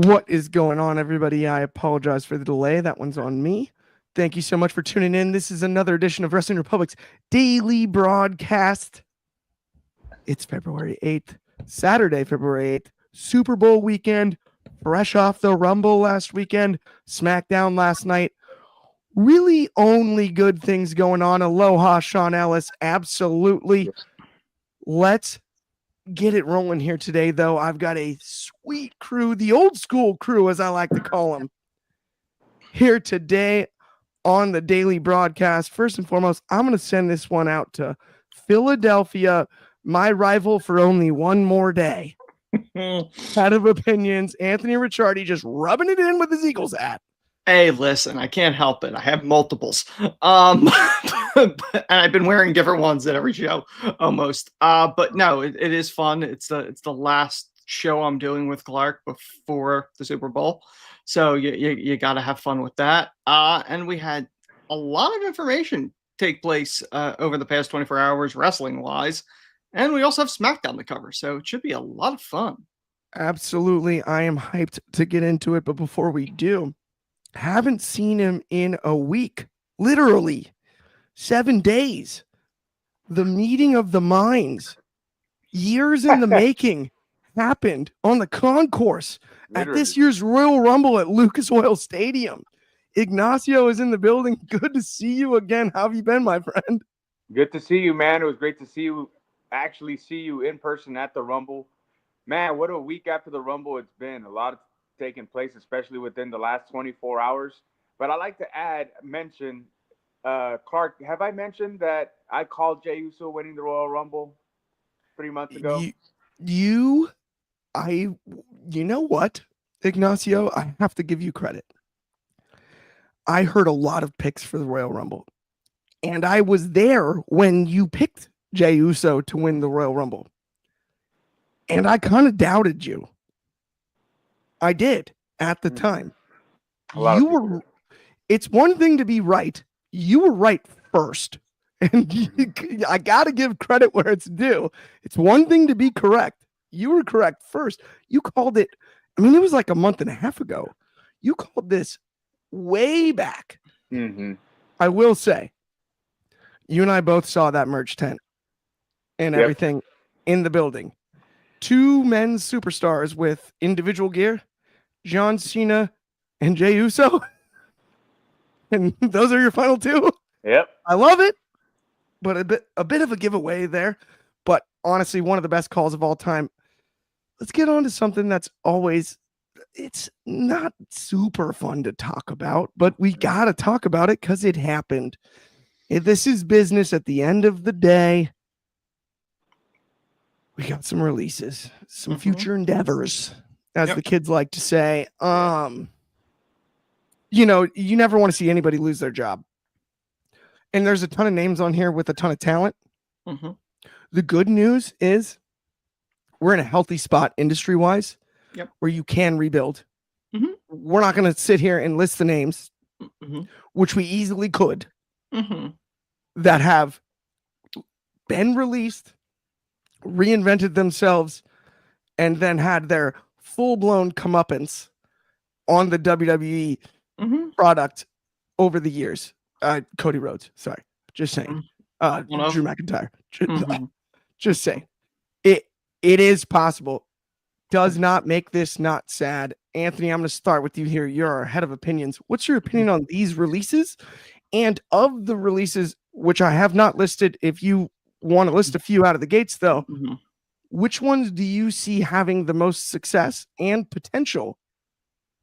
What is going on, everybody? I apologize for the delay. That one's on me. Thank you so much for tuning in. This is another edition of Wrestling Republic's daily broadcast. It's February 8th, Saturday, February 8th, Super Bowl weekend, fresh off the Rumble last weekend, SmackDown last night. Really only good things going on. Aloha, Sean Ellis. Absolutely. Let's get it rolling here today, though. I've got a sweet crew, the old school crew, as I like to call them, here today on the daily broadcast. First and foremost, I'm going to send this one out to Philadelphia, my rival for only one more day. Out of opinions, Anthony Ricciardi just rubbing it in with his Eagles hat. Hey, listen, I can't help it. I have multiples. And I've been wearing different ones at every show almost. But no, it is fun. It's the last show I'm doing with Clark before the Super Bowl. So you got to have fun with that. And we had a lot of information take place over the past 24 hours wrestling wise. And we also have SmackDown to cover. So it should be a lot of fun. Absolutely. I am hyped to get into it. But before we do, haven't seen him in a week, literally 7 days. The meeting of the minds, years in the making, happened on the concourse at this year's Royal Rumble at Lucas Oil Stadium. Ignacio is in the building. Good to see you again. How have you been, my friend? Good to see you, man. It was great to see you in person at the Rumble. Man, what a week after the Rumble it's been. A lot of taking place, especially within the last 24 hours. But I like to mention, Clark, have I mentioned that I called Jey Uso winning the Royal Rumble 3 months ago? You know what, Ignacio? I have to give you credit. I heard a lot of picks for the Royal Rumble, and I was there when you picked Jey Uso to win the Royal Rumble, and I kind of doubted you. I did at the time. It's one thing to be right. You were right first. And I got to give credit where it's due. It's one thing to be correct. You were correct first. You called it, it was like a month and a half ago. You called this way back. Mm-hmm. I will say, you and I both saw that merch tent and everything in the building. 2 men's superstars with individual gear, John Cena and Jey Uso. And those are your final 2. Yep. I love it, but a bit of a giveaway there. But honestly, one of the best calls of all time. Let's get on to something that's always, it's not super fun to talk about, but we got to talk about it because it happened. This is business at the end of the day. We got some releases, some future endeavors, as the kids like to say. You never want to see anybody lose their job. And there's a ton of names on here with a ton of talent. Mm-hmm. The good news is we're in a healthy spot industry-wise where you can rebuild. Mm-hmm. We're not going to sit here and list the names, which we easily could, that have been released, reinvented themselves, and then had their full-blown comeuppance on the WWE product over the years. Cody Rhodes, sorry, just saying. Drew McIntyre, just saying. It is possible. Does not make this not sad. Anthony, I'm going to start with you here. You're our head of opinions. What's your opinion on these releases? And of the releases, which I have not listed, if you want to list a few out of the gates, though, which ones do you see having the most success and potential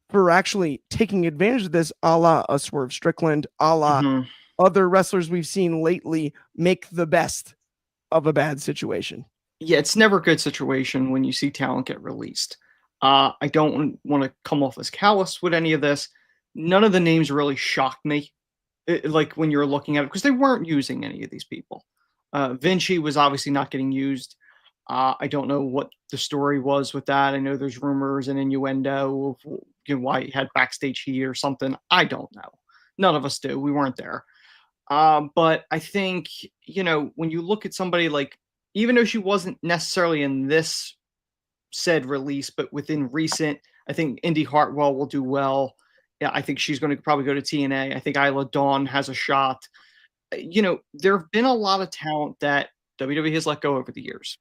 for actually taking advantage of this, a la a Swerve Strickland, a la other wrestlers we've seen lately make the best of a bad situation? Yeah, it's never a good situation when you see talent get released. I don't want to come off as callous with any of this. None of the names really shocked me, like when you're looking at it, because they weren't using any of these people. Vinci was obviously not getting used. I don't know what the story was with that. I know there's rumors and innuendo of why he had backstage heat or something. I don't know. None of us do. We weren't there. But I think, when you look at somebody like, even though she wasn't necessarily in this said release, but within recent, I think Indy Hartwell will do well. Yeah, I think she's going to probably go to TNA. I think Isla Dawn has a shot. There have been a lot of talent that WWE has let go over the years.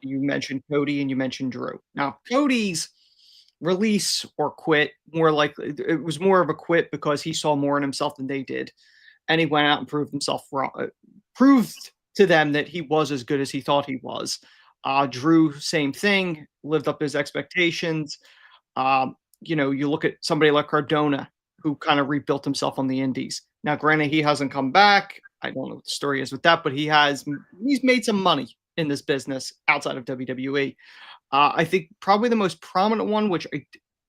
You mentioned Cody and you mentioned Drew. Now, Cody's release or quit, more likely, it was more of a quit because he saw more in himself than they did. And he went out and proved himself wrong, proved to them that he was as good as he thought he was. Drew, same thing, lived up his expectations. You look at somebody like Cardona, who kind of rebuilt himself on the indies. Now, granted, he hasn't come back. I don't know what the story is with that, but he's made some money in this business outside of WWE. I think probably the most prominent one, which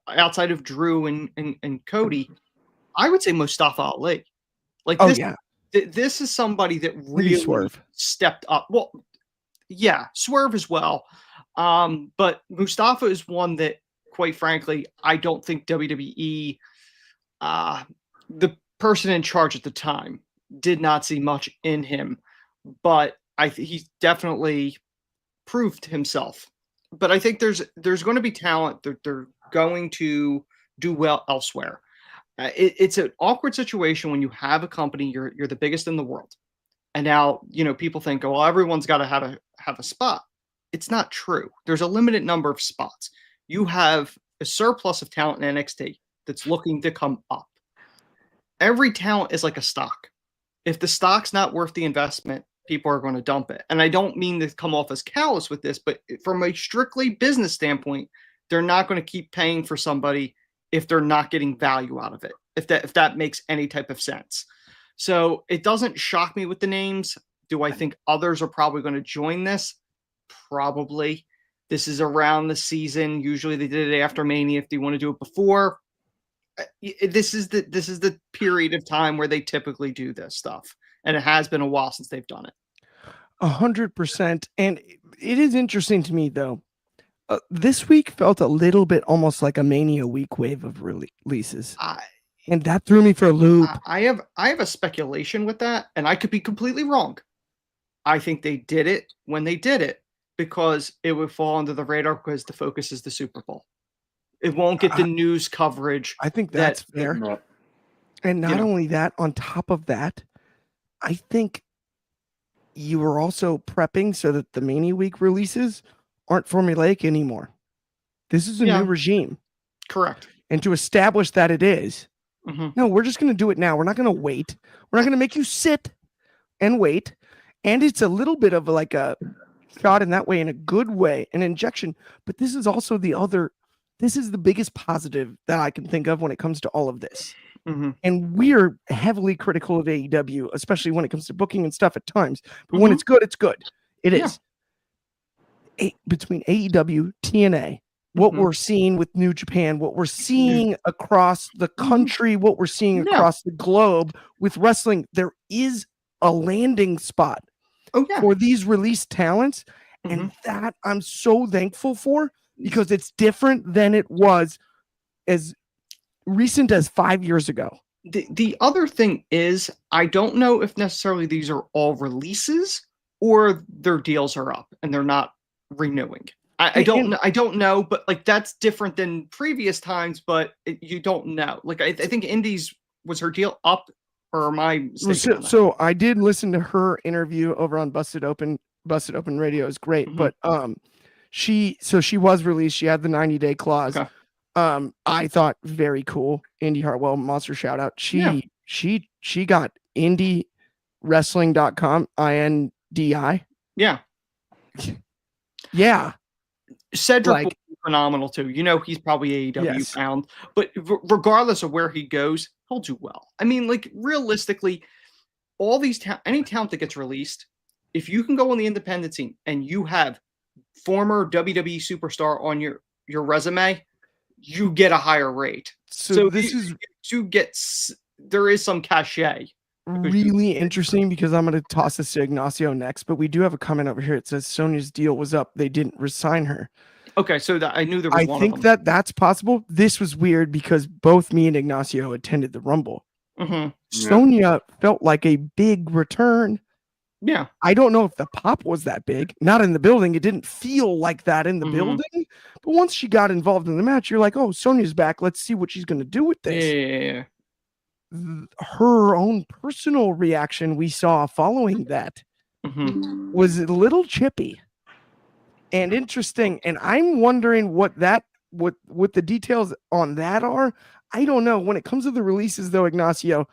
outside of Drew and Cody, I would say Mustafa Ali. Like this, this is somebody that really stepped up. Well, yeah, Swerve as well. But Mustafa is one that, quite frankly, I don't think WWE, the person in charge at the time, did not see much in him. But he's definitely proved himself. But I think there's going to be talent that they're going to do well elsewhere. It's an awkward situation when you have a company, you're the biggest in the world, and now people think, oh, well, everyone's got to have a spot. It's not true. There's a limited number of spots. You have a surplus of talent in NXT that's looking to come up. Every talent is like a stock. If the stock's not worth the investment, people are going to dump it. And I don't mean to come off as callous with this, but from a strictly business standpoint, they're not going to keep paying for somebody if they're not getting value out of it, if that makes any type of sense. So it doesn't shock me with the names. Do I think others are probably going to join this? Probably. This is around the season. Usually they did it after Mania if they want to do it before. This is the period of time where they typically do this stuff. And it has been a while since they've done it. 100%. And it is interesting to me, though. This week felt a little bit almost like a Mania week wave of releases. And that threw me for a loop. I have a speculation with that, and I could be completely wrong. I think they did it when they did it because it would fall under the radar because the focus is the Super Bowl. It won't get the news coverage. I think that's fair. And not only that, on top of that, I think you were also prepping so that the Mania week releases aren't formulaic anymore. This is a new regime. Correct. And to establish that it is, no, we're just going to do it now. We're not going to wait. We're not going to make you sit and wait. And it's a little bit of like a shot in that way, in a good way, an injection. But this is also this is the biggest positive that I can think of when it comes to all of this. And we're heavily critical of AEW, especially when it comes to booking and stuff at times. But when it's good, it's good. It is. Between AEW, TNA, what we're seeing with New Japan, what we're seeing across the country, what we're seeing across the globe with wrestling, there is a landing spot for these released talents. And that I'm so thankful for, because it's different than it was as recent as 5 years ago. The other thing is, I don't know if necessarily these are all releases or their deals are up and they're not renewing. I don't know, but like that's different than previous times, but you don't know. Like I think Indies, was her deal up, or am I mistaken? So I did listen to her interview over on Busted Open Radio. Is great, but she was released. She had the 90-day clause. Okay. I thought very cool. Indy Hartwell, monster shout out. She got IndieWrestling.com, INDI. Yeah. Yeah. Cedric will be phenomenal too. He's probably AEW bound, but regardless of where he goes, he'll do well. I mean, like realistically, all these any talent that gets released, if you can go on the independent scene and you have former WWE superstar on your resume, you get a higher rate. So there is some cachet. Really interesting, because I'm going to toss this to Ignacio next, but we do have a comment over here. It says Sonya's deal was up. They didn't resign her. Okay, so I knew there was one. I think that's possible. This was weird because both me and Ignacio attended the Rumble. Sonya felt like a big return Yeah. I don't know if the pop was that big. Not in the building. It didn't feel like that in the building. But once she got involved in the match, you're like, oh, Sonya's back. Let's see what she's going to do with this. Yeah. Her own personal reaction we saw following that was a little chippy and interesting. And I'm wondering what the details on that are. I don't know. When it comes to the releases, though, Ignacio,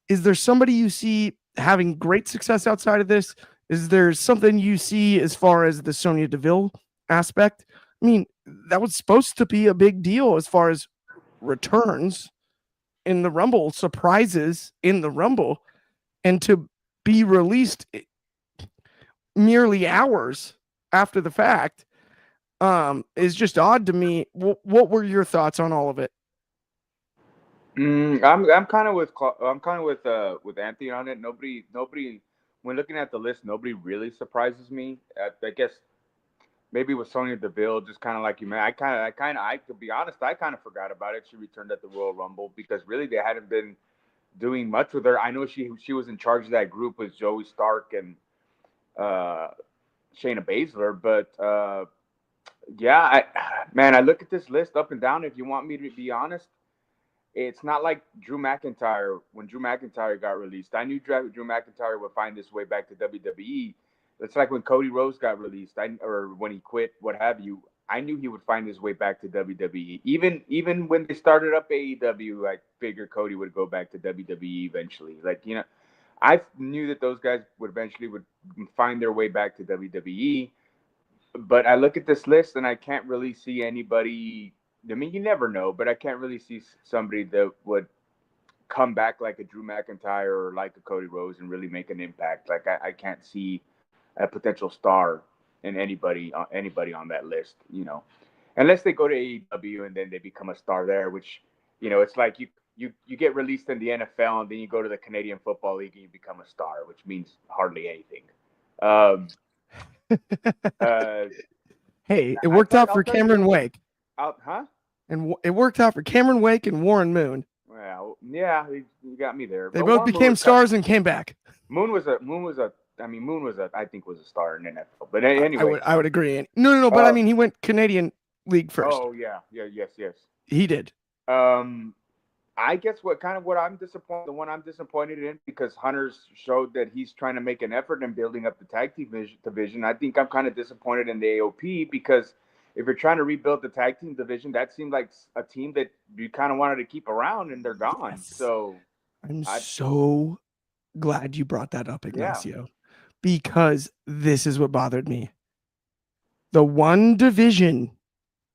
is there somebody you see having great success outside of this? Is there something you see as far as the Sonya Deville aspect? I mean, that was supposed to be a big deal as far as returns in the Rumble, surprises in the Rumble, and to be released merely hours after the fact is just odd to me. What were your thoughts on all of it? I'm kind of with Anthony on it. Nobody. When looking at the list, nobody really surprises me. I guess maybe with Sonya Deville, just kind of like you, man. I to be honest, I kind of forgot about it. She returned at the Royal Rumble because really they hadn't been doing much with her. I know she was in charge of that group with Joey Stark and Shayna Baszler, but yeah, I look at this list up and down. If you want me to be honest, it's not like Drew McIntyre. When Drew McIntyre got released, I knew Drew McIntyre would find his way back to WWE. It's like when Cody Rhodes got released, or when he quit, what have you. I knew he would find his way back to WWE. Even when they started up AEW, I figured Cody would go back to WWE eventually. Like, you know, I knew that those guys would eventually find their way back to WWE. But I look at this list and I can't really see anybody. I mean, you never know, but I can't really see somebody that would come back like a Drew McIntyre or like a Cody Rhodes and really make an impact. Like I can't see a potential star in anybody on that list, you know, unless they go to AEW and then they become a star there, which, you know, it's like you get released in the NFL and then you go to the Canadian Football League and you become a star, which means hardly anything. Hey, it worked out for Cameron Wake. Huh? And it worked out for Cameron Wake and Warren Moon. Well, yeah, you got me there. They both became stars and came back. Moon was a I think was a star in NFL. But anyway, I would agree. No, but I mean, he went Canadian League first. Oh yeah, yes. He did. I guess what I'm disappointed in, because Hunter's showed that he's trying to make an effort in building up the tag team division. I think I'm kind of disappointed in the AOP, because if you're trying to rebuild the tag team division, that seemed like a team that you kind of wanted to keep around, and they're gone. Yes. So I'm so glad you brought that up, Ignacio, because this is what bothered me. The one division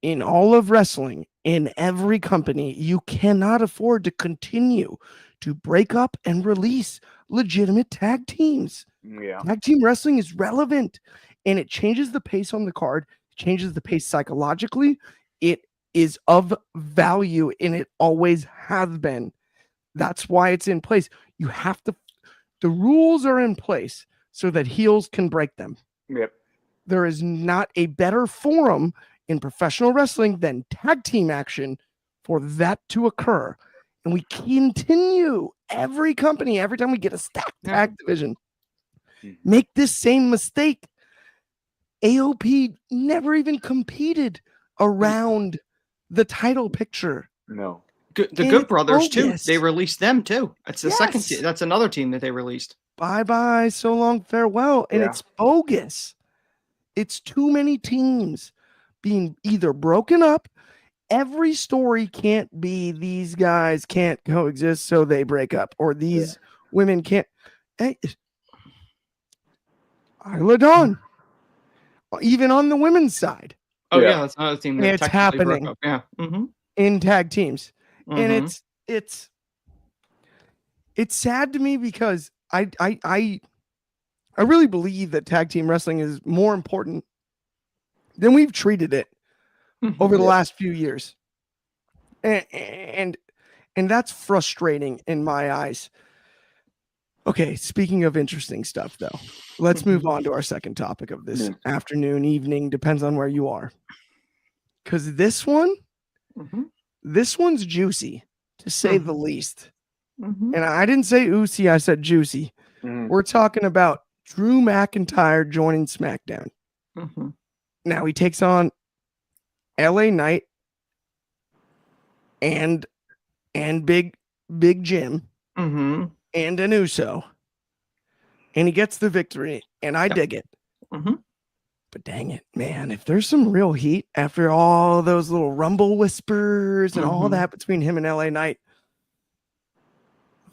in all of wrestling, in every company, you cannot afford to continue to break up and release legitimate tag teams. Yeah. Tag team wrestling is relevant, and it changes the pace on the card, changes the pace psychologically. It is of value, and it always has been. That's why it's in place. The rules are in place so that heels can break them. Yep. There is not a better forum in professional wrestling than tag team action for that to occur. And we continue, every company, every time we get a stacked tag division, make this same mistake. AOP never even competed around the title picture. No. The Good Brothers too. They released them too. That's the second team. That's another team that they released. Bye, so long, farewell. And it's bogus. It's too many teams being either broken up. Every story can't be these guys can't coexist, so they break up, or these women can't. Hey, Isla Dawn, even on the women's side. Oh yeah, that's another team that it's happening. Broke up. Yeah, in tag teams, and it's sad to me, because I really believe that tag team wrestling is more important than we've treated it over the last few years. And that's frustrating in my eyes. Okay, speaking of interesting stuff, though, let's move on to our second topic of this afternoon, evening, depends on where you are. Because this one's juicy, to say the least. And I didn't say oozy, I said juicy. We're talking about Drew McIntyre joining SmackDown. Mm-hmm. Now he takes on LA Knight and Big Jim Mm-hmm. and an Uso. And he gets the victory, and I dig it. Mm-hmm. But dang it, man, if there's some real heat after all those little rumble whispers and all that between him and LA Knight,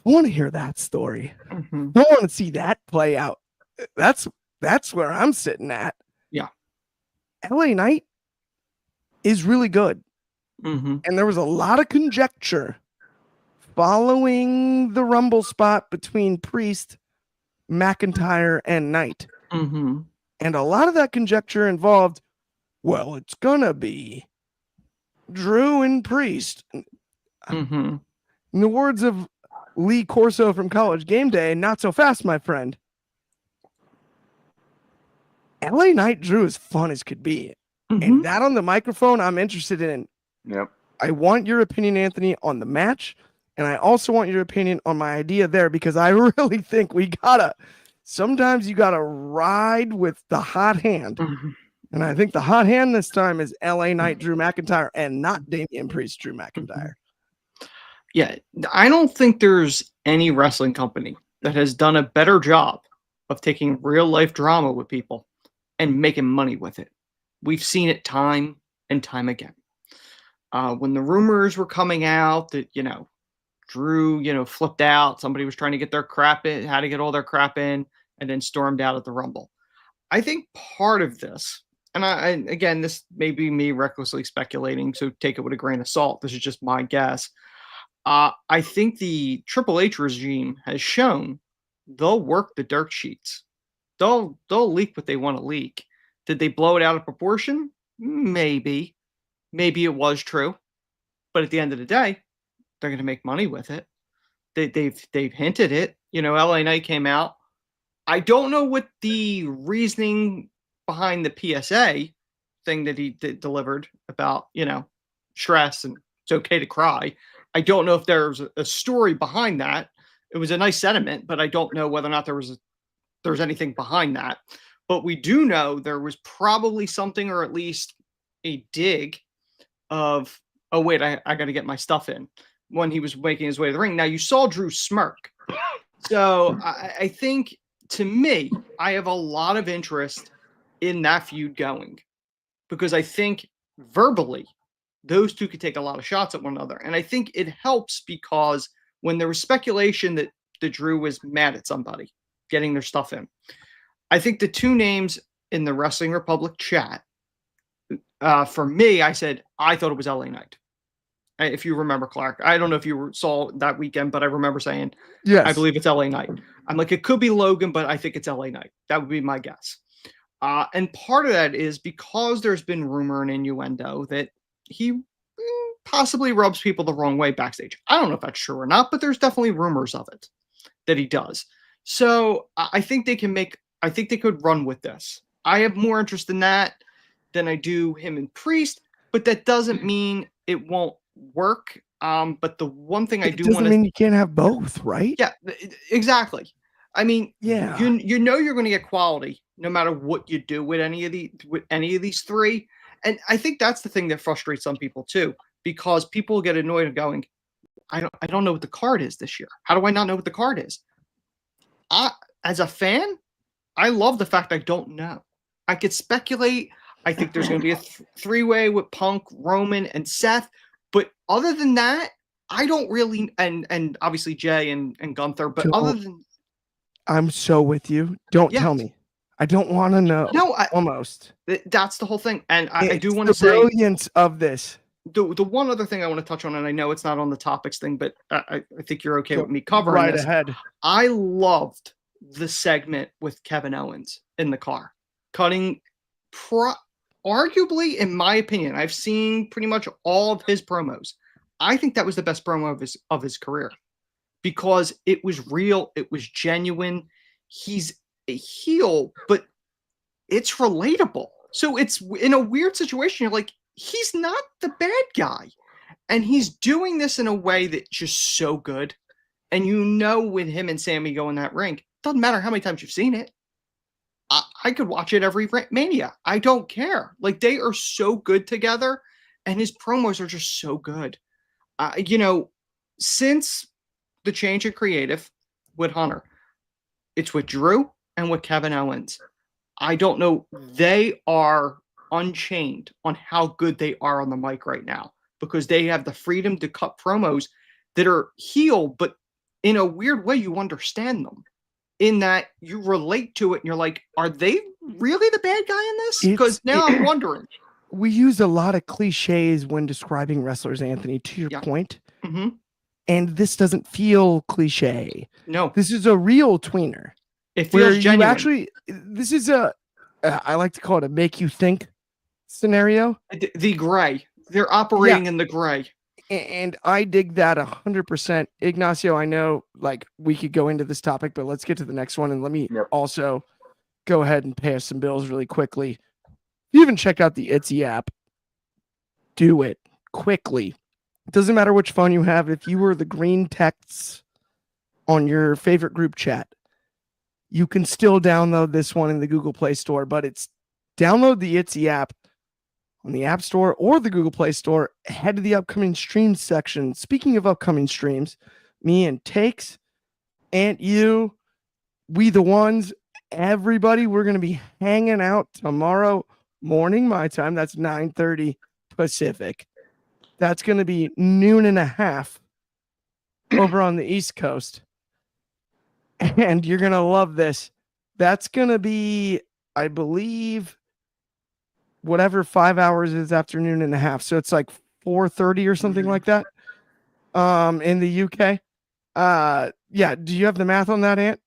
I want to hear that story. Mm-hmm. I want to see that play out. That's where I'm sitting at. Yeah. LA Knight is really good. Mm-hmm. And there was a lot of conjecture following the rumble spot between Priest, McIntyre, and Knight. Mm-hmm. And a lot of that conjecture involved, well, it's gonna be Drew and Priest. Mm-hmm. In the words of Lee Corso from College Game Day, not so fast, my friend. LA Knight Drew is fun as could be. Mm-hmm. And that on the microphone, I'm interested in. Yep. I want your opinion, Anthony, on the match. And I also want your opinion on my idea there, because I really think sometimes you gotta ride with the hot hand. Mm-hmm. And I think the hot hand this time is LA Knight Drew McIntyre and not Damian Priest Drew McIntyre. Yeah, I don't think there's any wrestling company that has done a better job of taking real life drama with people and making money with it. We've seen it time and time again. When the rumors were coming out that, Drew, flipped out, somebody was trying to get their crap in, had to get all their crap in, and then stormed out at the Rumble. I think part of this, and again, this may be me recklessly speculating, so take it with a grain of salt. This is just my guess. I think the Triple H regime has shown they'll work the dirt sheets. They'll leak what they want to leak. Did they blow it out of proportion? Maybe. Maybe it was true. But at the end of the day, they're going to make money with it. They've hinted it. LA Knight came out. I don't know what the reasoning behind the PSA thing that he delivered about, stress and it's okay to cry. I don't know if there's a story behind that. It was a nice sentiment, but I don't know whether or not there's anything behind that. But we do know there was probably something, or at least a dig of, oh, wait, I got to get my stuff in, when he was making his way to the ring. Now, you saw Drew smirk. So I think, to me, I have a lot of interest in that feud going, because I think verbally, those two could take a lot of shots at one another. And I think it helps because when there was speculation that Drew was mad at somebody getting their stuff in, I think the two names in the Wrestling Republic chat, for me, I said, I thought it was LA Knight. If you remember, Clark, I don't know if you saw that weekend, but I remember saying, yes, I believe it's LA Knight. I'm like, it could be Logan, but I think it's LA Knight. That would be my guess. And part of that is because there's been rumor and innuendo that he possibly rubs people the wrong way backstage. I don't know if that's true or not, but there's definitely rumors of it that he does. So I think they could run with this. I have more interest in that than I do him and Priest, but that doesn't mean it won't work. But the one thing I do want to mean you can't have both, right? Yeah, exactly. I mean, yeah, you're going to get quality no matter what you do with any of these three. And I think that's the thing that frustrates some people too, because people get annoyed of going, I don't know what the card is this year. How do I not know what the card is? As a fan, I love the fact I don't know. I could speculate. I think there's going to be a three-way with Punk, Roman, and Seth. But other than that, I don't really, and obviously Jay and Gunther, but other than... I'm so with you. Don't tell me. I don't want to know. No, almost. That's the whole thing. And I do want to say... the brilliance of this. The one other thing I want to touch on, and I know it's not on the topics thing, but I think you're okay with me covering this. Ahead. I loved the segment with Kevin Owens in the car. Cutting... Arguably, in my opinion, I've seen pretty much all of his promos. I think that was the best promo of his career because it was real. It was genuine. He's a heel, but it's relatable. So it's in a weird situation. You're like, he's not the bad guy. And he's doing this in a way that's just so good. And when him and Sammy go in that ring, doesn't matter how many times you've seen it. I could watch it every Mania. I don't care. Like, they are so good together, and his promos are just so good. Since the change in creative with Hunter, it's with Drew and with Kevin Owens. I don't know. They are unchained on how good they are on the mic right now because they have the freedom to cut promos that are heel, but in a weird way, you understand them in that you relate to it and you're like, are they really the bad guy in this? Because now I'm wondering. We use a lot of cliches when describing wrestlers, Anthony, to your point. Mm-hmm. And this doesn't feel cliche. No. This is a real tweener. It feels genuine. This is I like to call it a make you think scenario. The gray. They're operating in the gray. And I dig that 100%. Ignacio, I know like we could go into this topic, but let's get to the next one. And let me also go ahead and pay us some bills really quickly. If you haven't checked out the Etsy app, do it quickly. It doesn't matter which phone you have. If you were the green texts on your favorite group chat, you can still download this one in the Google Play Store, but it's download the Etsy app on the App Store or the Google Play Store. Head to the upcoming streams section. Speaking of upcoming streams, me and Takes, Aunt You, We the Ones, everybody, we're going to be hanging out tomorrow morning, my time. That's 9:30 Pacific. That's going to be 12:30 over on the East Coast. And you're going to love this. That's going to be, I believe, whatever 5 hours is after 12:30. So it's like 4:30 or something like that in the UK. Yeah. Do you have the math on that, Ant?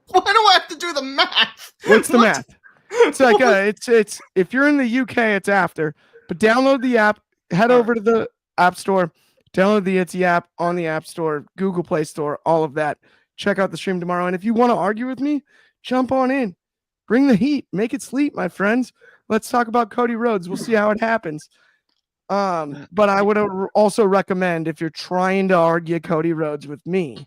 Why do I have to do the math? What's the math? It's like it's if you're in the UK, it's after. But download the app, head over to the App Store, download the Etsy app on the App Store, Google Play Store, all of that. Check out the stream tomorrow. And if you want to argue with me, jump on in. Bring the heat. Make it sleep, my friends. Let's talk about Cody Rhodes. We'll see how it happens. But I would also recommend if you're trying to argue Cody Rhodes with me,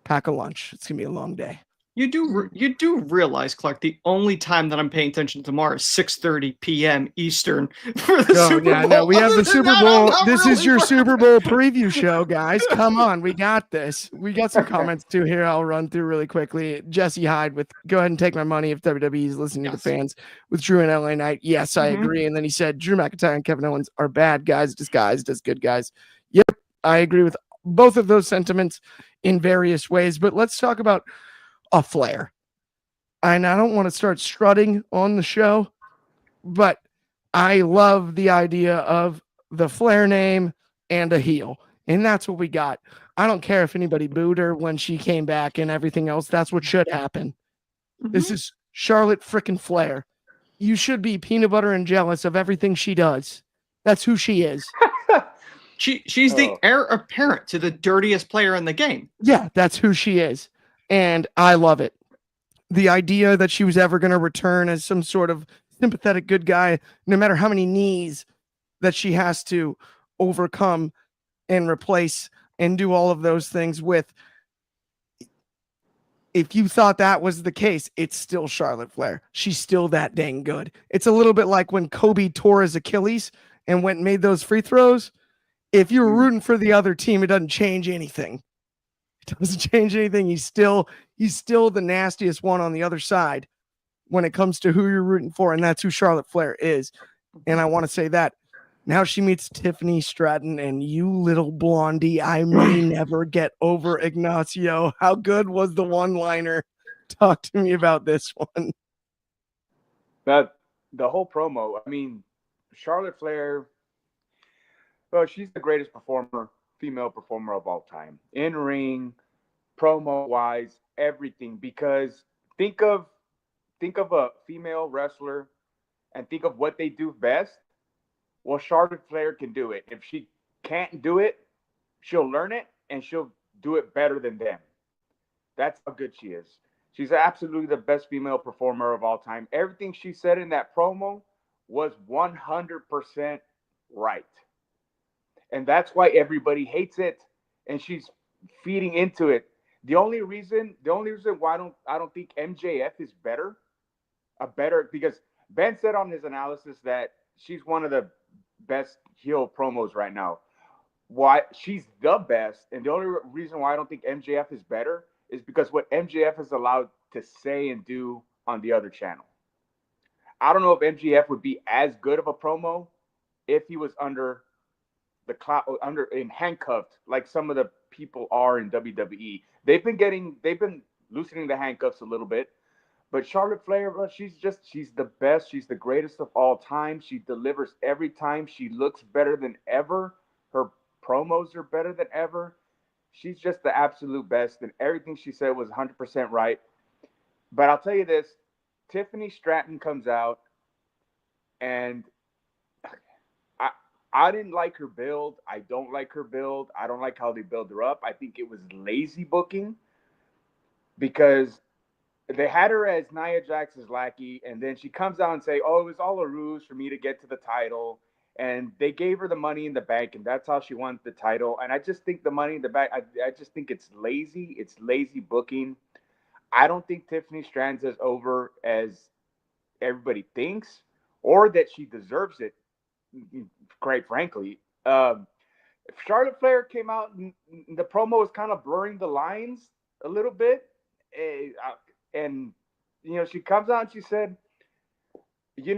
pack a lunch. It's going to be a long day. You do realize, Clark, the only time that I'm paying attention tomorrow is 6:30 p.m. Eastern for the Super Bowl. No, we have the Super Bowl. This is your Super Bowl preview show, guys. Come on, we got this. We got some comments too here. I'll run through really quickly. Jesse Hyde with go ahead and take my money if WWE is listening to the fans with Drew and LA Knight. Yes, I agree. And then he said Drew McIntyre and Kevin Owens are bad guys disguised as good guys. Yep, I agree with both of those sentiments in various ways. But let's talk about a Flair. And I don't want to start strutting on the show, but I love the idea of the Flair name and a heel. And that's what we got. I don't care if anybody booed her when she came back and everything else. That's what should happen. This is Charlotte frickin' Flair. You should be peanut butter and jealous of everything she does. That's who she is. She's the heir apparent to the dirtiest player in the game. Yeah, that's who she is. And I love it. The idea that she was ever going to return as some sort of sympathetic good guy, no matter how many knees that she has to overcome and replace and do all of those things with. If you thought that was the case, it's still Charlotte Flair. She's still that dang good. It's a little bit like when Kobe tore his Achilles and went and made those free throws. If you were rooting for the other team, it doesn't change anything. It doesn't change anything. He's still the nastiest one on the other side when it comes to who you're rooting for, and that's who Charlotte Flair is. And I want to say that now she meets Tiffany Stratton, and you little blondie, I may never get over Ignacio. How good was the one-liner? Talk to me about this one. The whole promo. I mean, Charlotte Flair. Well, she's the greatest female performer of all time. In ring, promo wise, everything. Because think of a female wrestler and think of what they do best. Well, Charlotte Flair can do it. If she can't do it, she'll learn it and she'll do it better than them. That's how good she is. She's absolutely the best female performer of all time. Everything she said in that promo was 100% right. And that's why everybody hates it. And she's feeding into it. The only reason why I don't think MJF is because Ben said on his analysis that she's one of the best heel promos right now. Why she's the best, and the only reason why I don't think MJF is better is because what MJF is allowed to say and do on the other channel. I don't know if MJF would be as good of a promo if he was under in handcuffed like some of the people are in WWE. They've been loosening the handcuffs a little bit. But Charlotte Flair, she's the best. She's the greatest of all time. She delivers every time. She looks better than ever. Her promos are better than ever. She's just the absolute best. And everything she said was 100% right. But I'll tell you this. Tiffany Stratton comes out. And I didn't like her build. I don't like her build. I don't like how they build her up. I think it was lazy booking. Because they had her as Nia Jax's lackey, and then she comes out and say, "Oh, it was all a ruse for me to get to the title." And they gave her the Money in the Bank, and that's how she won the title. And I just think the Money in the Bank, I just think it's lazy. It's lazy booking. I don't think Tiffany Stratton's as over as everybody thinks, or that she deserves it, quite frankly. Charlotte Flair came out, and the promo was kind of blurring the lines a little bit. And, she comes out and she said, you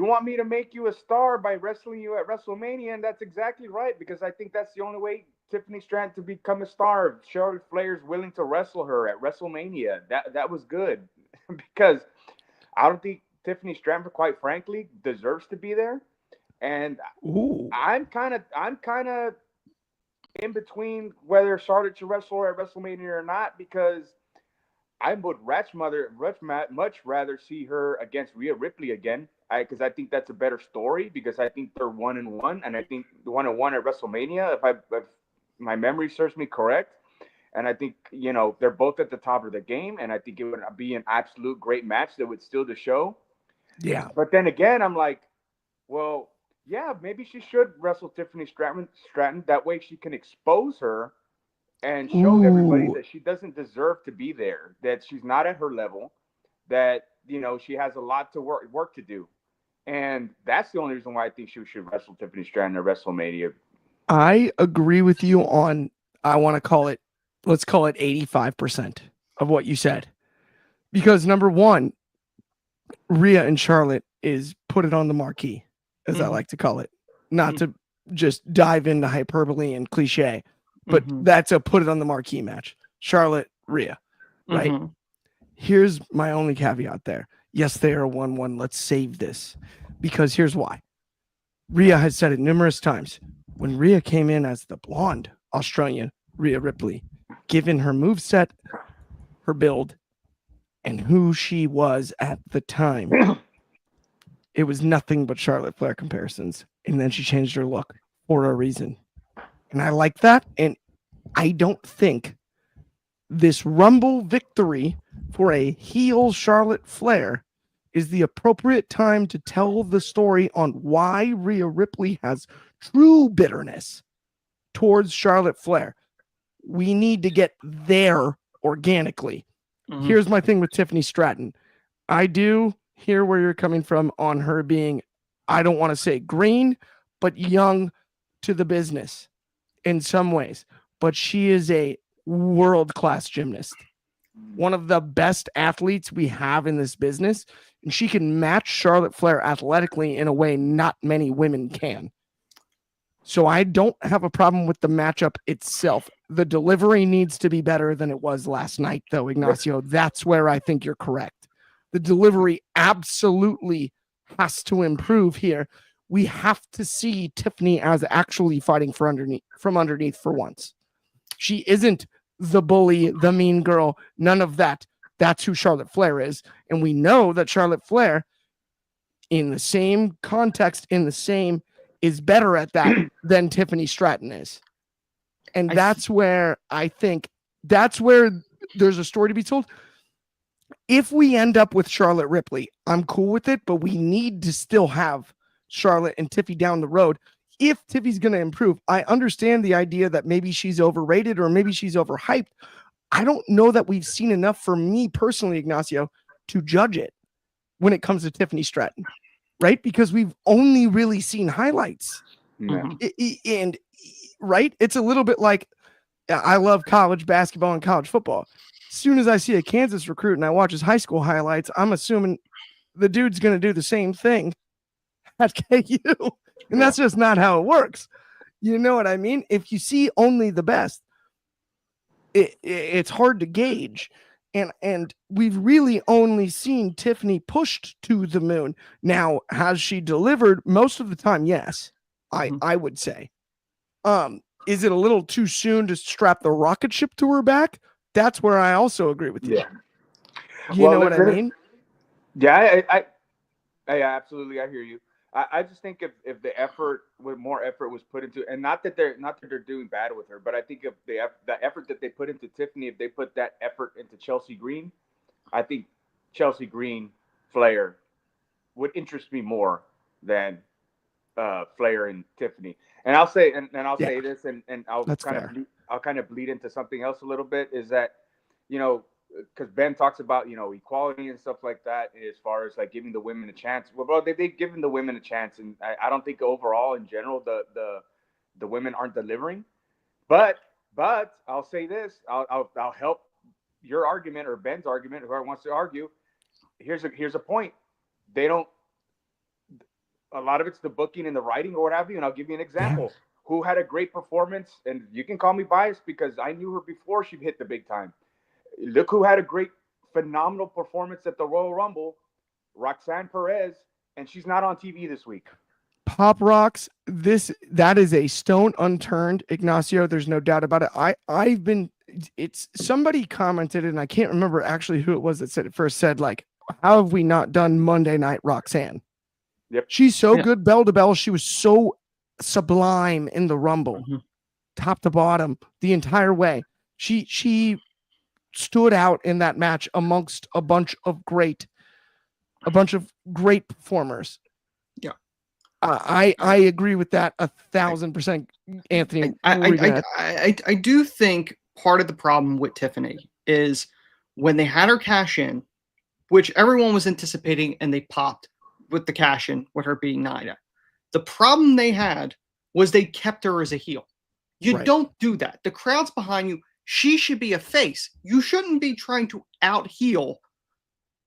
want me to make you a star by wrestling you at WrestleMania, and that's exactly right, because I think that's the only way Tiffany Stratton to become a star. Charlotte Flair's willing to wrestle her at WrestleMania. That was good, because I don't think Tiffany Stratton, quite frankly, deserves to be there. And I'm kind of in between whether Charlotte should wrestle her at WrestleMania or not, because I would much rather see her against Rhea Ripley again, because I think that's a better story, because I think they're 1-1, and I think the 1-1 at WrestleMania, if my memory serves me correct, and I think they're both at the top of the game, and I think it would be an absolute great match that would steal the show. Yeah. But then again, I'm like, well, yeah, maybe she should wrestle Tiffany Stratton. That way she can expose her and show everybody that she doesn't deserve to be there, that she's not at her level, that, she has a lot to work to do. And that's the only reason why I think she should wrestle Tiffany Stratton at WrestleMania. I agree with you on, let's call it 85% of what you said. Because number one, Rhea and Charlotte is put it on the marquee, as I like to call it. Not to just dive into hyperbole and cliche, but that's a put it on the marquee match. Charlotte, Rhea, right? Here's my only caveat there. Yes, they are 1-1. Let's save this, because here's why. Rhea has said it numerous times. When Rhea came in as the blonde Australian Rhea Ripley, given her moveset, her build, and who she was at the time, it was nothing but Charlotte Flair comparisons. And then she changed her look for a reason. And I like that. And I don't think this Rumble victory for a heel Charlotte Flair is the appropriate time to tell the story on why Rhea Ripley has true bitterness towards Charlotte Flair. We need to get there organically. Here's my thing with Tiffany Stratton. I do hear where you're coming from on her being, I don't want to say green, but young to the business in some ways. But she is a world-class gymnast, one of the best athletes we have in this business, and she can match Charlotte Flair athletically in a way not many women can. So I don't have a problem with the matchup itself. The delivery needs to be better than it was last night, though, Ignacio. That's where I think you're correct. The delivery absolutely has to improve here. We have to see Tiffany as actually fighting from underneath for once. She isn't the bully, the mean girl, none of that. That's who Charlotte Flair is. And we know that Charlotte Flair, in the same context, is better at that than Tiffany Stratton is. And that's where I think there's a story to be told. If we end up with Charlotte Ripley, I'm cool with it, but we need to still have Charlotte and Tiffy down the road. If Tiffy's going to improve, I understand the idea that maybe she's overrated or maybe she's overhyped. I don't know that we've seen enough for me personally, Ignacio, to judge it when it comes to Tiffany Stratton, right? Because we've only really seen highlights. Yeah. And right, it's a little bit like I love college basketball and college football. As soon as I see a Kansas recruit and I watch his high school highlights, I'm assuming the dude's going to do the same thing at KU. And that's just not how it works. You know what I mean? If you see only the best, it's hard to gauge. And we've really only seen Tiffany pushed to the moon. Now, has she delivered most of the time? Yes, I would say. Is it a little too soon to strap the rocket ship to her back? That's where I also agree with you. Yeah. You know what I mean? Yeah, I absolutely, I hear you. I just think if the effort, with more effort was put into, and not that they're doing bad with her, but I think if the effort that they put into Tiffany, if they put that effort into Chelsea Green, I think Chelsea Green Flair would interest me more than Flair and Tiffany. And I'll say, and I'll say this, and I'll kind of bleed into something else a little bit, is that, you know, because Ben talks about, you know, equality and stuff like that, as far as like giving the women a chance. Well, they've given the women a chance, and I don't think overall in general the women aren't delivering. But I'll say this, I'll help your argument or Ben's argument, whoever wants to argue. Here's a point. They don't. A lot of it's the booking and the writing or what have you. And I'll give you an example. Who had a great performance, and you can call me biased because I knew her before she hit the big time. Look who had a great, phenomenal performance at the Royal Rumble, Roxanne Perez, and she's not on TV this week. Pop Rocks, that is a stone unturned, Ignacio. There's no doubt about it. It's somebody commented, and I can't remember actually who it was that said like, how have we not done Monday Night Roxanne? Yep. She's so good bell to bell. She was so sublime in the Rumble, top to bottom, the entire way. She stood out in that match amongst a bunch of great performers. Yeah. I agree with that 1,000%, Anthony. I do think part of the problem with Tiffany is when they had her cash in, which everyone was anticipating, and they popped with the cash in with her being Nia. The problem they had was they kept her as a heel. You don't do that. The crowd's behind you. She should be a face. You shouldn't be trying to out heel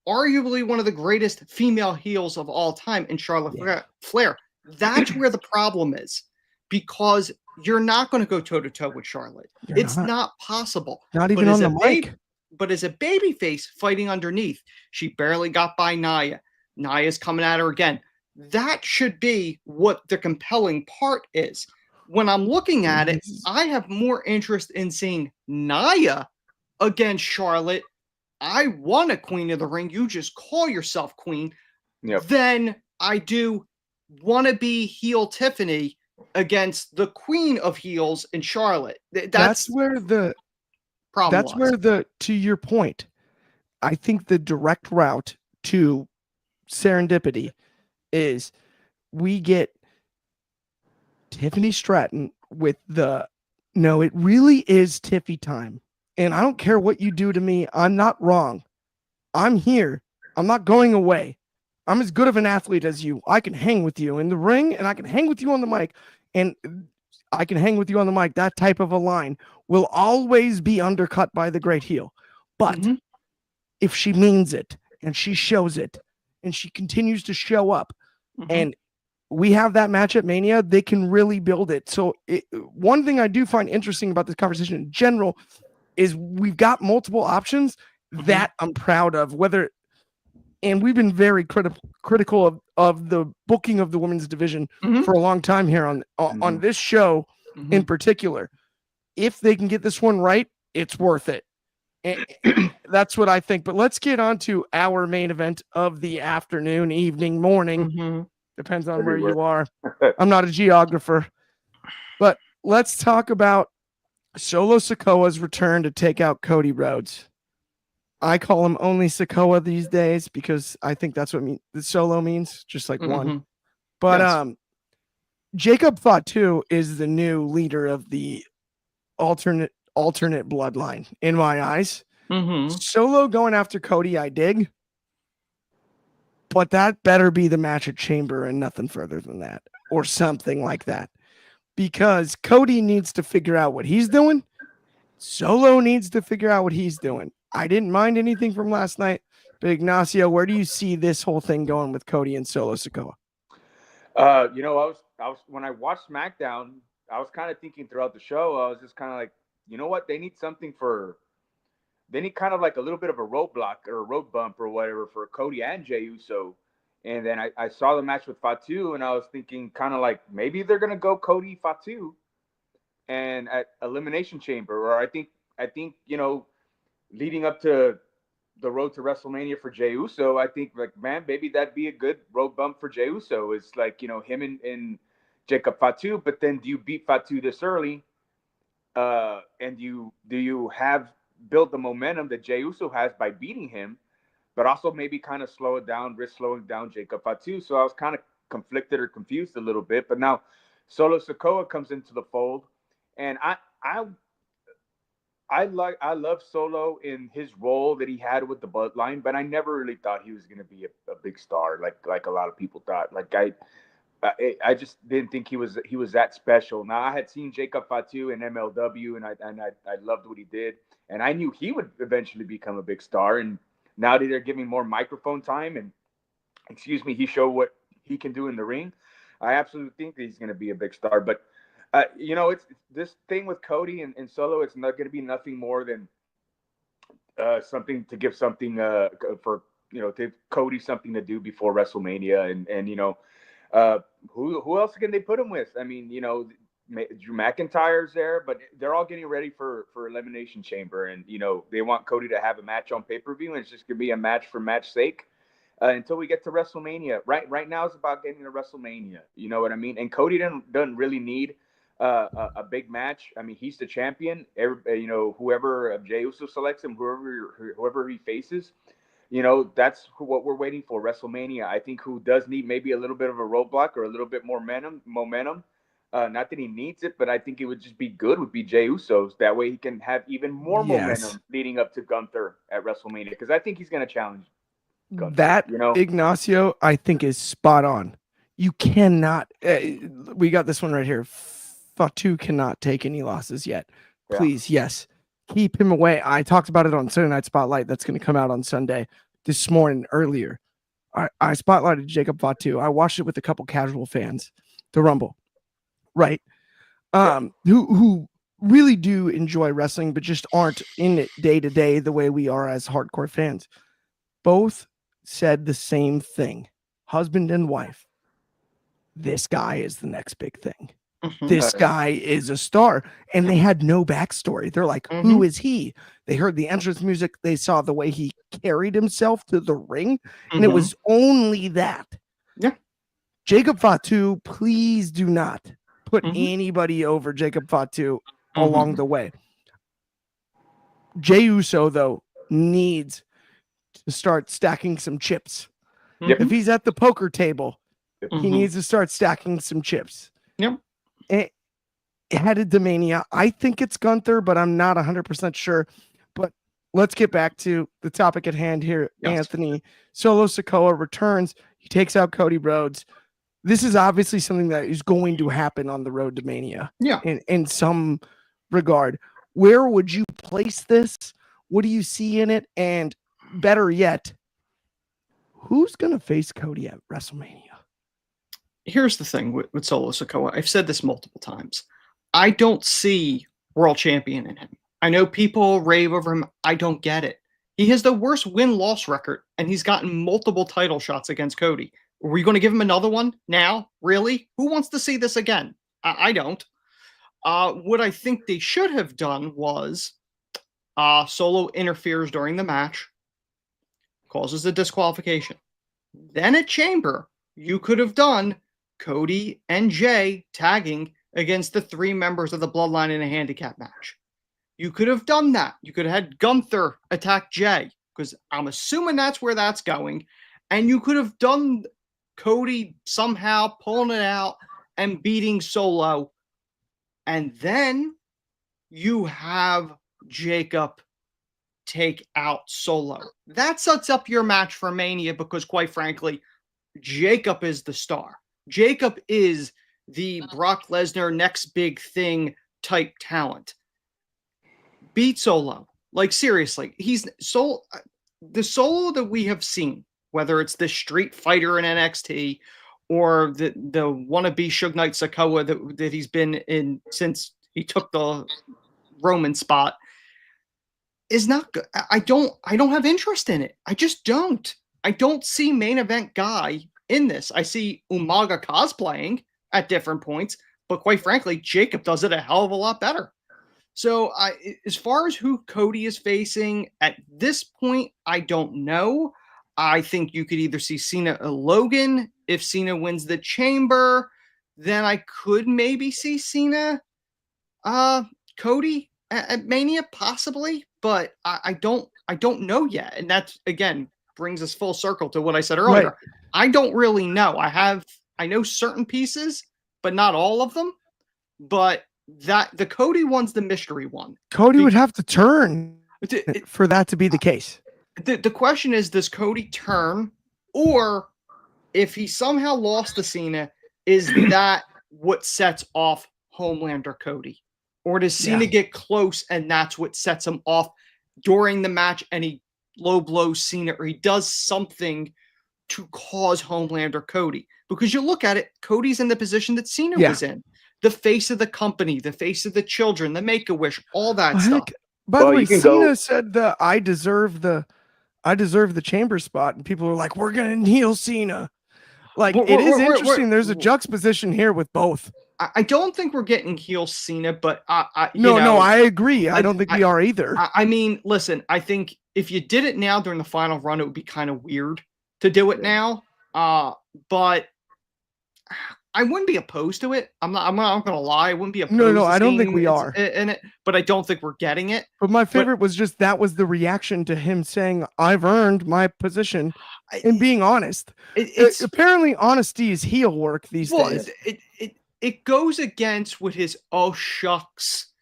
arguably one of the greatest female heels of all time in Charlotte Flair. That's where the problem is, because you're not going to go toe to toe with Charlotte. It's not possible. Not even on the mic. But as a babyface fighting underneath, she barely got by Nia. Nia's coming at her again. That should be what the compelling part is. When I'm looking at it, I have more interest in seeing Nia against Charlotte. I want a Queen of the Ring. You just call yourself Queen. Then I do want to be heel Tiffany against the Queen of Heels in Charlotte. That's where the problem. That's where to your point, I think the direct route to serendipity is we get Tiffany Stratton with it really is Tiffy time. And I don't care what you do to me. I'm not wrong. I'm here. I'm not going away. I'm as good of an athlete as you. I can hang with you in the ring, and I can hang with you on the mic, and I can hang with you on the mic. That type of a line will always be undercut by the great heel. But if she means it, and she shows it, and she continues to show up, and we have that match at Mania, they can really build it. So one thing I do find interesting about this conversation in general is we've got multiple options that I'm proud of, and we've been very critical of the booking of the women's division for a long time here on this show in particular. If they can get this one right, it's worth it. And that's what I think. But let's get on to our main event of the afternoon, evening, morning. Depends on where you are. I'm not a geographer. But let's talk about Solo Sikoa's return to take out Cody Rhodes. I call him only Sikoa these days because I think that's what the Solo means, just like one. But Jacob Fatu is the new leader of the alternate alternate bloodline in my eyes. Solo going after Cody, I dig. But that better be the match at Chamber and nothing further than that, or something like that. Because Cody needs to figure out what he's doing. Solo needs to figure out what he's doing. I didn't mind anything from last night, but Ignacio, where do you see this whole thing going with Cody and Solo Sikoa? You know, I was when I watched SmackDown, I was kind of thinking throughout the show, I was just kind of like, you know what, they need kind of like a little bit of a roadblock or a road bump or whatever for Cody and Jey Uso. And then I saw the match with Fatu, and I was thinking kind of like maybe they're gonna go Cody Fatu, and at Elimination Chamber, or I think you know, leading up to the road to WrestleMania for Jey Uso, I think like man, maybe that'd be a good road bump for Jey Uso. It's like, you know, him and Jacob Fatu, but then do you beat Fatu this early? And do you have build the momentum that Jey Uso has by beating him, but also maybe kind of slow it down, risk slowing down Jacob Fatu. So I was kind of conflicted or confused a little bit. But now Solo Sikoa comes into the fold, and I love Solo in his role that he had with the Bloodline, but I never really thought he was going to be a big star like a lot of people thought. Like I just didn't think he was that special. Now I had seen Jacob Fatu in MLW, and I loved what he did, and I knew he would eventually become a big star. And now that they're giving more microphone time and he showed what he can do in the ring, I absolutely think that he's going to be a big star. But you know, it's this thing with Cody and Solo. It's not going to be nothing more than something to give something for, you know, to Cody something to do before WrestleMania, and you know. Who else can they put him with? I mean, you know, Drew McIntyre's there, but they're all getting ready for Elimination Chamber, and you know they want Cody to have a match on pay-per-view, and it's just gonna be a match for match sake until we get to WrestleMania. Right now, it's about getting to WrestleMania. You know what I mean? And Cody doesn't really need a big match. I mean, he's the champion. You know, whoever Jey Uso selects him, whoever he faces. You know, that's what we're waiting for, WrestleMania. I think who does need maybe a little bit of a roadblock or a little bit more momentum. Not that he needs it, but I think it would just be good would be Jey Uso's. That way he can have even more momentum leading up to Gunther at WrestleMania, because I think he's going to challenge Gunther. That, you know? Ignacio, I think is spot on. You cannot, we got this one right here. Fatu cannot take any losses yet. Please, yes. Keep him away. I talked about it on Sunday Night Spotlight. That's going to come out on Sunday this morning earlier. I spotlighted Jacob Fatu. I watched it with a couple casual fans, the Rumble, right? Who really do enjoy wrestling, but just aren't in it day to day the way we are as hardcore fans. Both said the same thing. Husband and wife. This guy is the next big thing. This guy is a star, and they had no backstory. They're like, who is he? They heard the entrance music. They saw the way he carried himself to the ring, and it was only that. Yeah. Jacob Fatu, please do not put anybody over Jacob Fatu along the way. Jey Uso, though, needs to start stacking some chips. If he's at the poker table, he needs to start stacking some chips. Yep. Headed to Mania. I think it's Gunther, but I'm not 100% sure. But let's get back to the topic at hand here, Anthony. Solo Sikoa returns. He takes out Cody Rhodes. This is obviously something that is going to happen on the road to Mania. Yeah. In some regard. Where would you place this? What do you see in it? And better yet, who's going to face Cody at WrestleMania? Here's the thing with Solo Sikoa. I've said this multiple times. I don't see world champion in him. I know people rave over him. I don't get it. He has the worst win-loss record, and he's gotten multiple title shots against Cody. Are we going to give him another one now? Really? Who wants to see this again? I don't. What I think they should have done was Solo interferes during the match, causes a disqualification. Then at Chamber, you could have done Cody and Jey tagging against the 3 members of the Bloodline in a handicap match. You could have done that. You could have had Gunther attack Jey, because I'm assuming that's where that's going. And you could have done Cody somehow pulling it out and beating Solo. And then you have Jacob take out Solo. That sets up your match for Mania because, quite frankly, Jacob is the star. Jacob is the Brock Lesnar next big thing type talent. Beat Solo. Like, seriously, he's the Solo that we have seen, whether it's the Street Fighter in NXT or the wannabe Suge Knight Sikoa that he's been in since he took the Roman spot, is not good. I don't have interest in it. I just don't. I don't see main event guy in this. I see Umaga cosplaying at different points, but quite frankly, Jacob does it a hell of a lot better. So as far as who Cody is facing at this point, I don't know. I think you could either see Cena or Logan. If Cena wins the Chamber, then I could maybe see Cena, Cody at Mania, possibly. But I don't know yet. And that, again, brings us full circle to what I said earlier. Right. I don't really know. I know certain pieces, but not all of them. But the Cody one's the mystery one. Cody would have to turn for that to be the case. The question is, does Cody turn? Or if he somehow lost to Cena, is that what sets off Homelander Cody? Or does Cena get close and that's what sets him off during the match and he low blows Cena, or he does something to cause Homelander Cody? Because you look at it, Cody's in the position that Cena was in. The face of the company, the face of the children, the Make-A-Wish, all that stuff. By the way, Cena said that I deserve the chamber spot, and people are like, we're going to kneel Cena. Like, it is interesting. There's a juxtaposition here with both. I don't think we're getting heel Cena, but no, I agree. I don't think we are either. I mean, listen, I think if you did it now during the final run, it would be kind of weird to do it now. But I wouldn't be opposed to it. I'm not going to lie. I wouldn't be opposed. No, I don't think we are in it, but I don't think we're getting it. But my favorite was just that was the reaction to him saying, "I've earned my position," and being honest. Apparently, honesty is heel work these days. It goes against with his "oh shucks"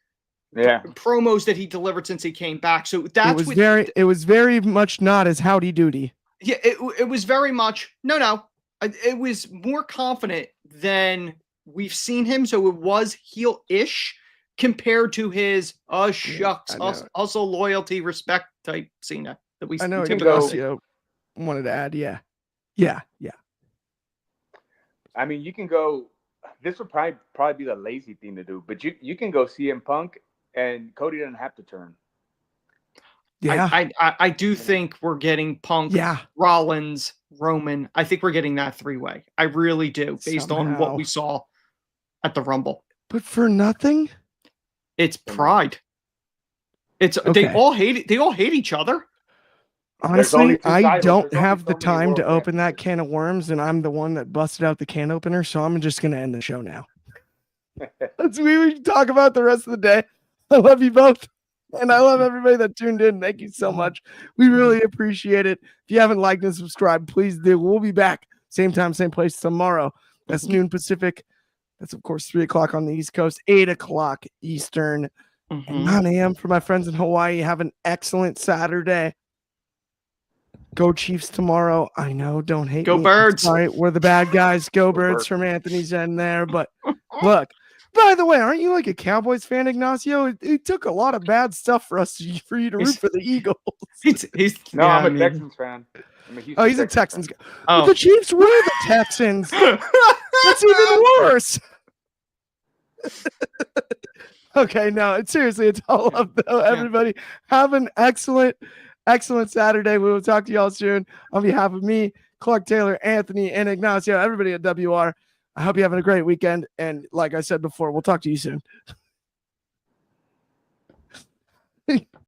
promos that he delivered since he came back. So that's it was very much not as howdy doody. Yeah, it was very much no. It was more confident than we've seen him, so it was heel-ish compared to his shucks, also loyalty, respect type Cena that we. I know Ignacio wanted to add, yeah. I mean, you can go. This would probably be the lazy thing to do, but you can go CM Punk, and Cody doesn't have to turn. Yeah, I do think we're getting Punk, Rollins, Roman. I think we're getting that three-way. I really do, based on what we saw at the Rumble. But for nothing, it's pride. It's they all hate each other. Honestly, I don't have the time to open that can of worms, and I'm the one that busted out the can opener, so I'm just going to end the show now. Let's we talk about the rest of the day. I love you both. And I love everybody that tuned in. Thank you so much. We really appreciate it. If you haven't liked and subscribed, please do. We'll be back same time, same place tomorrow. That's noon Pacific. That's, of course, 3 o'clock on the East Coast, 8 o'clock Eastern, and 9 a.m. for my friends in Hawaii. Have an excellent Saturday. Go Chiefs tomorrow. I know, don't hate me. Go Birds. Sorry, we're the bad guys. Go Birds from Anthony's end there. But look. By the way, aren't you like a Cowboys fan, Ignacio? It took a lot of bad stuff for you to root for the Eagles. I'm a Texans fan. He's a Texans guy. Oh. But the Chiefs were the Texans. That's even worse. Okay, no, seriously, it's all love though. Everybody, have an excellent Saturday. We will talk to y'all soon. On behalf of me, Clark Taylor, Anthony, and Ignacio, everybody at WR. I hope you're having a great weekend. And like I said before, we'll talk to you soon.